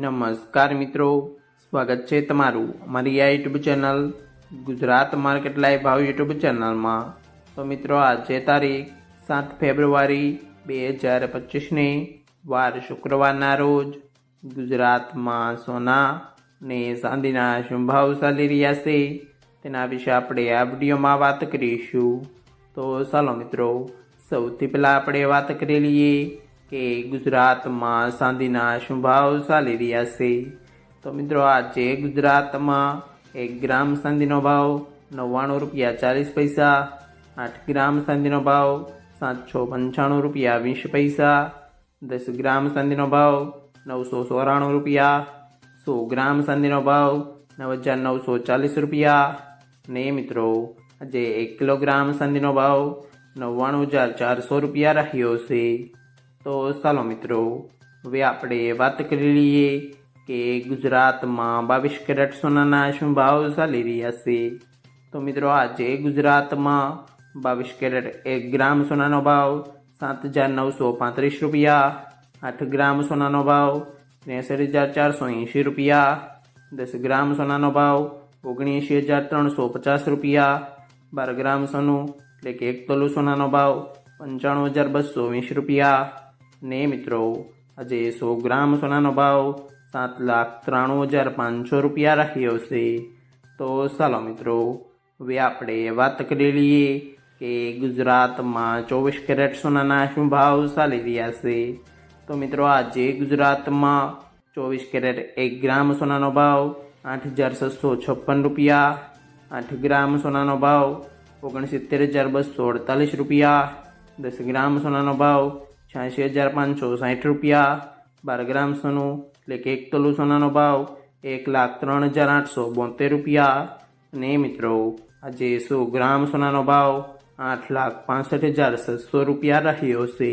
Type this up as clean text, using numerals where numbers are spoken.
નમસ્કાર મિત્રો, સ્વાગત છે તમારું અમારી આ YouTube channel Gujarat market live ભાવ યુટ્યુબ ચેનલમાં। તો મિત્રો આજે તારીખ 7 ફેબ્રુઆરી 2025ને વાર શુક્રવારના રોજ ગુજરાતમાં સોના ને ચાંદીના શું ભાવ ચાલી રહ્યા છે તેના વિશે આપણે આ વિડીયોમાં વાત કરીશું। તો ચાલો મિત્રો, સૌથી પહેલાં આપણે વાત કરી લઈએ કે ગુજરાતમાં ચાંદીના શું ભાવ ચાલી રહ્યા છે। તો મિત્રો આજે ગુજરાતમાં 1 ગ્રામ ચાંદીનો ભાવ 99 રૂપિયા 40 પૈસા, 8 ગ્રામ ચાંદીનો ભાવ 795 રૂપિયા 20 પૈસા, 10 ગ્રામ ચાંદીનો ભાવ 994 રૂપિયા, 100 ગ્રામ ચાંદીનો ભાવ 9940 રૂપિયા ને મિત્રો આજે 1 કિલોગ્રામ ચાંદીનો ભાવ 99400 રૂપિયા રહ્યો છે। તો ચાલો મિત્રો, હવે આપણે વાત કરી લઈએ કે ગુજરાતમાં 22 કેરેટ સોનાના શું ભાવ ચાલી રહ્યા છે। તો મિત્રો આજે ગુજરાતમાં 22 કેરેટ 1 ગ્રામ સોનાનો ભાવ 7935 રૂપિયા, 8 ગ્રામ સોનાનો ભાવ 63480 રૂપિયા, 10 ગ્રામ સોનાનો ભાવ 79350 રૂપિયા, 12 ગ્રામ સોનું એટલે કે 1 તોલું સોનાનો ભાવ 95220 રૂપિયા ને મિત્રો આજે 100 ગ્રામ સોનાનો ભાવ 7,93,500 રૂપિયા રહ્યો છે। તો ચાલો મિત્રો, હવે આપણે વાત કરી લઈએ કે ગુજરાતમાં 24 કેરેટ સોનાના શું ભાવ ચાલી રહ્યા છે। તો મિત્રો આજે ગુજરાતમાં 24 કેરેટ 1 ગ્રામ સોનાનો ભાવ 8656 રૂપિયા, 8 ગ્રામ સોનાનો ભાવ 69248 રૂપિયા, 10 ગ્રામ સોનાનો ભાવ 86,560 રૂપિયા, 12 ગ્રામ સોનું એટલે કે 1 તોલું સોનાનો ભાવ 1,03,872 રૂપિયા અને મિત્રો આજે 100 ગ્રામ સોનાનો ભાવ 8,65,700 રૂપિયા રહ્યો છે।